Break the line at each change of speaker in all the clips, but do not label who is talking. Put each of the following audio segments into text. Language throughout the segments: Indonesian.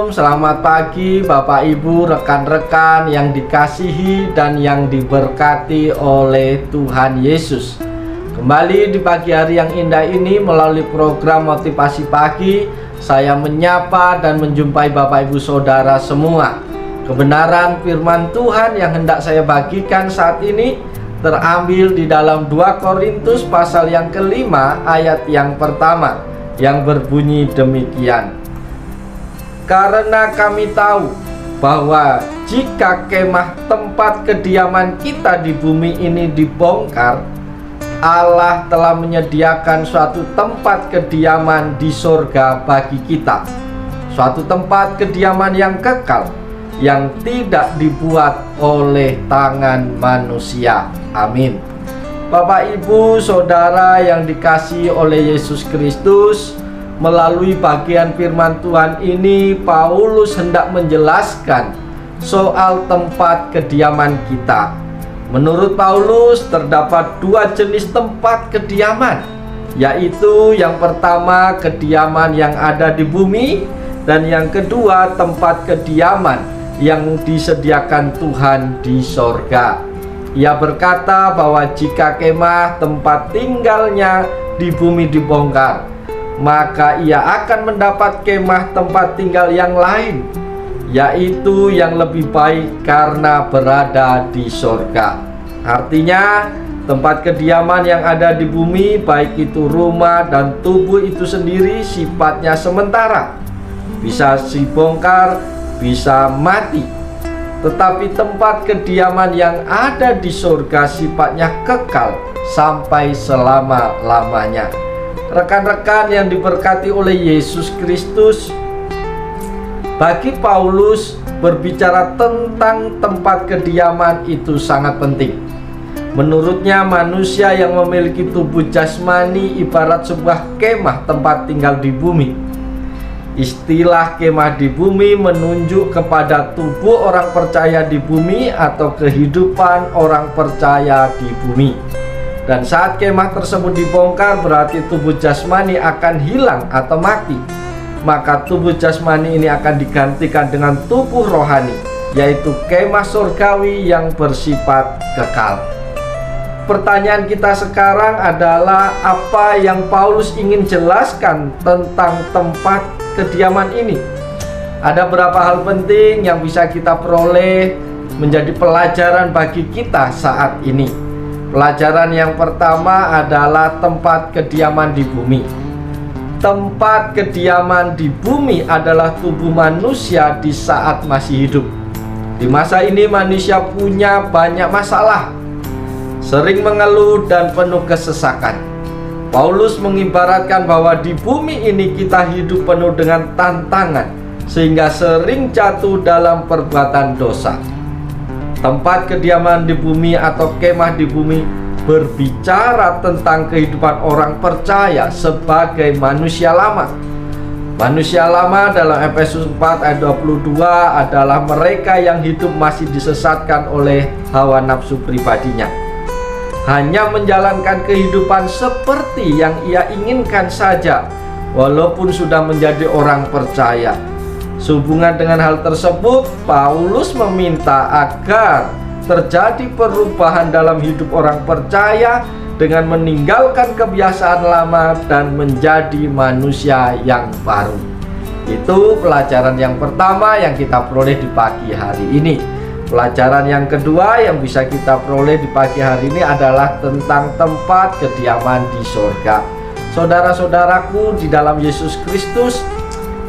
Shalom, selamat pagi Bapak Ibu, rekan-rekan yang dikasihi dan yang diberkati oleh Tuhan Yesus. Kembali di pagi hari yang indah ini melalui program Motivasi Pagi, saya menyapa dan menjumpai Bapak Ibu Saudara semua. Kebenaran firman Tuhan yang hendak saya bagikan saat ini terambil di dalam 2 Korintus pasal yang kelima ayat yang pertama, yang berbunyi demikian. Karena kami tahu bahwa jika kemah tempat kediaman kita di bumi ini dibongkar, Allah telah menyediakan suatu tempat kediaman di sorga bagi kita, suatu tempat kediaman yang kekal, yang tidak dibuat oleh tangan manusia. Amin. Bapak, Ibu, Saudara yang dikasihi oleh Yesus Kristus, melalui bagian firman Tuhan ini, Paulus hendak menjelaskan soal tempat kediaman kita. Menurut Paulus, terdapat 2 jenis tempat kediaman, yaitu yang pertama kediaman yang ada di bumi, dan yang kedua tempat kediaman yang disediakan Tuhan di sorga. Ia berkata bahwa jika kemah tempat tinggalnya di bumi dibongkar, maka ia akan mendapat kemah tempat tinggal yang lain, yaitu yang lebih baik karena berada di sorga. Artinya, tempat kediaman yang ada di bumi, baik itu rumah dan tubuh itu sendiri, sifatnya sementara, bisa dibongkar, bisa mati. Tetapi tempat kediaman yang ada di sorga sifatnya kekal sampai selama-lamanya. Rekan-rekan yang diberkati oleh Yesus Kristus, bagi Paulus berbicara tentang tempat kediaman itu sangat penting. Menurutnya, manusia yang memiliki tubuh jasmani ibarat sebuah kemah tempat tinggal di bumi. Istilah kemah di bumi menunjuk kepada tubuh orang percaya di bumi atau kehidupan orang percaya di bumi. Dan saat kemah tersebut dibongkar, berarti tubuh jasmani akan hilang atau mati. Maka tubuh jasmani ini akan digantikan dengan tubuh rohani, yaitu kemah surgawi yang bersifat kekal. Pertanyaan kita sekarang adalah, apa yang Paulus ingin jelaskan tentang tempat kediaman ini? Ada beberapa hal penting yang bisa kita peroleh menjadi pelajaran bagi kita saat ini. Pelajaran yang pertama adalah tempat kediaman di bumi. Tempat kediaman di bumi adalah tubuh manusia di saat masih hidup. Di masa ini manusia punya banyak masalah, sering mengeluh dan penuh kesesakan. Paulus mengibaratkan bahwa di bumi ini kita hidup penuh dengan tantangan, sehingga sering jatuh dalam perbuatan dosa. Tempat kediaman di bumi atau kemah di bumi berbicara tentang kehidupan orang percaya sebagai manusia lama. Manusia lama dalam Efesus 4 ayat 22 adalah mereka yang hidup masih disesatkan oleh hawa nafsu pribadinya, hanya menjalankan kehidupan seperti yang ia inginkan saja, walaupun sudah menjadi orang percaya. Sehubungan dengan hal tersebut, Paulus meminta agar terjadi perubahan dalam hidup orang percaya dengan meninggalkan kebiasaan lama dan menjadi manusia yang baru. Itu pelajaran yang pertama yang kita peroleh di pagi hari ini. Pelajaran yang kedua yang bisa kita peroleh di pagi hari ini adalah tentang tempat kediaman di sorga. Saudara-saudaraku di dalam Yesus Kristus,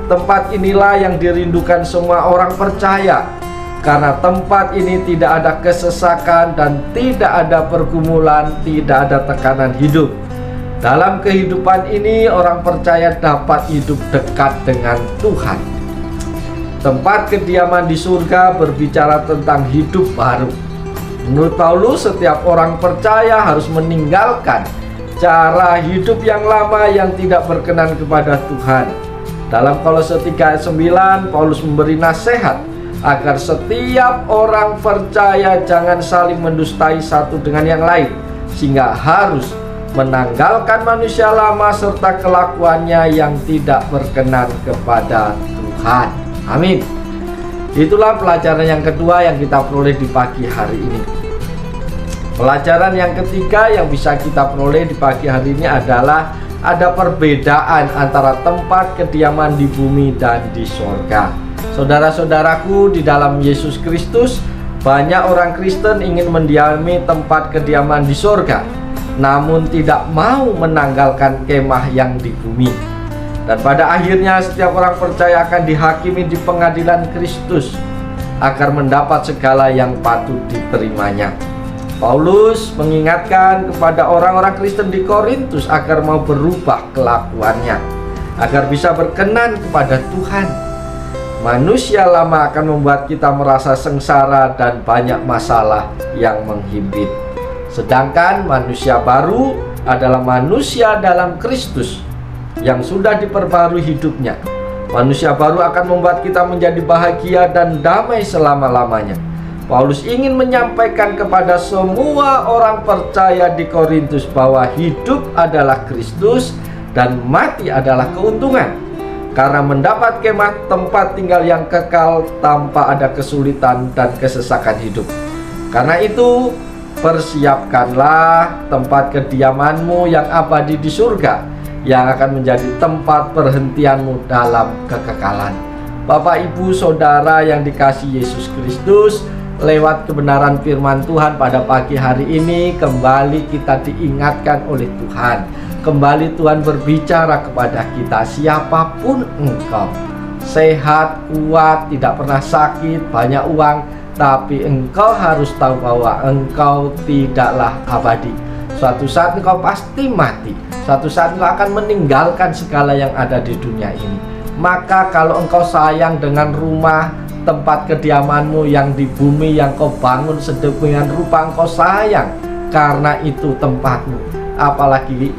tempat inilah yang dirindukan semua orang percaya, karena tempat ini tidak ada kesesakan dan tidak ada pergumulan, tidak ada tekanan hidup. Dalam kehidupan ini, orang percaya dapat hidup dekat dengan Tuhan. Tempat kediaman di surga berbicara tentang hidup baru. Menurut Paulus, setiap orang percaya harus meninggalkan cara hidup yang lama yang tidak berkenan kepada Tuhan. Dalam Kolose 3 ayat 9, Paulus memberi nasihat agar setiap orang percaya jangan saling mendustai satu dengan yang lain, sehingga harus menanggalkan manusia lama serta kelakuannya yang tidak berkenan kepada Tuhan. Amin. Itulah pelajaran yang kedua yang kita peroleh di pagi hari ini. Pelajaran yang ketiga yang bisa kita peroleh di pagi hari ini adalah ada perbedaan antara tempat kediaman di bumi dan di sorga. Saudara-saudaraku, di dalam Yesus Kristus, banyak orang Kristen ingin mendiami tempat kediaman di sorga, namun tidak mau menanggalkan kemah yang di bumi. Dan pada akhirnya setiap orang percaya akan dihakimi di pengadilan Kristus agar mendapat segala yang patut diterimanya. Paulus mengingatkan kepada orang-orang Kristen di Korintus agar mau berubah kelakuannya, agar bisa berkenan kepada Tuhan. Manusia lama akan membuat kita merasa sengsara dan banyak masalah yang menghimpit. Sedangkan manusia baru adalah manusia dalam Kristus yang sudah diperbarui hidupnya. Manusia baru akan membuat kita menjadi bahagia dan damai selama-lamanya. Paulus ingin menyampaikan kepada semua orang percaya di Korintus bahwa hidup adalah Kristus dan mati adalah keuntungan. Karena mendapat kemah tempat tinggal yang kekal tanpa ada kesulitan dan kesesakan hidup. Karena itu, persiapkanlah tempat kediamanmu yang abadi di surga, yang akan menjadi tempat perhentianmu dalam kekekalan. Bapak, Ibu, Saudara yang dikasihi Yesus Kristus, lewat kebenaran firman Tuhan pada pagi hari ini kembali kita diingatkan oleh Tuhan. Kembali Tuhan berbicara kepada kita, siapapun engkau, sehat, kuat, tidak pernah sakit, banyak uang, tapi engkau harus tahu bahwa engkau tidaklah abadi. Suatu saat engkau pasti mati. Suatu saat engkau akan meninggalkan segala yang ada di dunia ini. Maka kalau engkau sayang dengan rumah, tempat kediamanmu yang di bumi yang kau bangun sedemikian rupa, engkau sayang karena itu tempatmu. Apalagi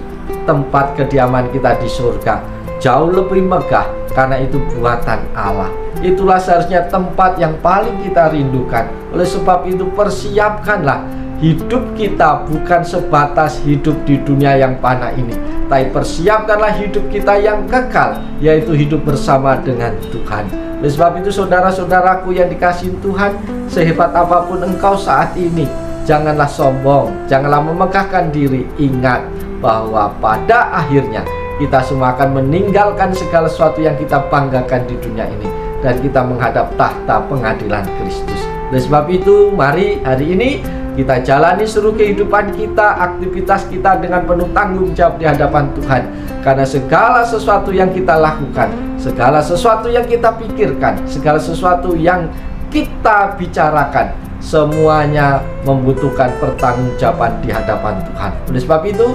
tempat kediaman kita di surga jauh lebih megah karena itu buatan Allah. Itulah seharusnya tempat yang paling kita rindukan. Oleh sebab itu persiapkanlah hidup kita bukan sebatas hidup di dunia yang fana ini, tapi persiapkanlah hidup kita yang kekal, yaitu hidup bersama dengan Tuhan. Oleh sebab itu saudara-saudaraku yang dikasihi Tuhan, sehebat apapun engkau saat ini, janganlah sombong, janganlah memegahkan diri. Ingat bahwa pada akhirnya kita semua akan meninggalkan segala sesuatu yang kita banggakan di dunia ini, dan kita menghadap tahta pengadilan Kristus. Oleh sebab itu, mari hari ini kita jalani seluruh kehidupan kita, aktivitas kita dengan penuh tanggung jawab di hadapan Tuhan. Karena segala sesuatu yang kita lakukan, segala sesuatu yang kita pikirkan, segala sesuatu yang kita bicarakan, semuanya membutuhkan pertanggungjawaban di hadapan Tuhan. Oleh sebab itu,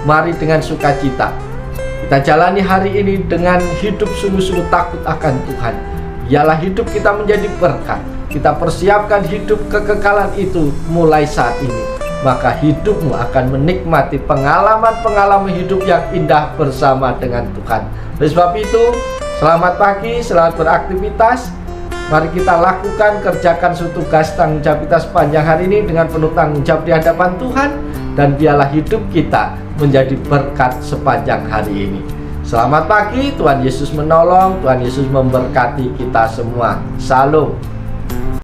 mari dengan sukacita kita jalani hari ini dengan hidup sungguh-sungguh takut akan Tuhan. Ialah hidup kita menjadi berkat. Kita persiapkan hidup kekekalan itu mulai saat ini. Maka hidupmu akan menikmati pengalaman-pengalaman hidup yang indah bersama dengan Tuhan. Oleh sebab itu, selamat pagi, selamat beraktivitas. Mari kita lakukan, kerjakan suatu tugas tanggung jawab kita sepanjang hari ini dengan penuh tanggung jawab di hadapan Tuhan. Dan biarlah hidup kita menjadi berkat sepanjang hari ini. Selamat pagi, Tuhan Yesus menolong, Tuhan Yesus memberkati kita semua. Shalom.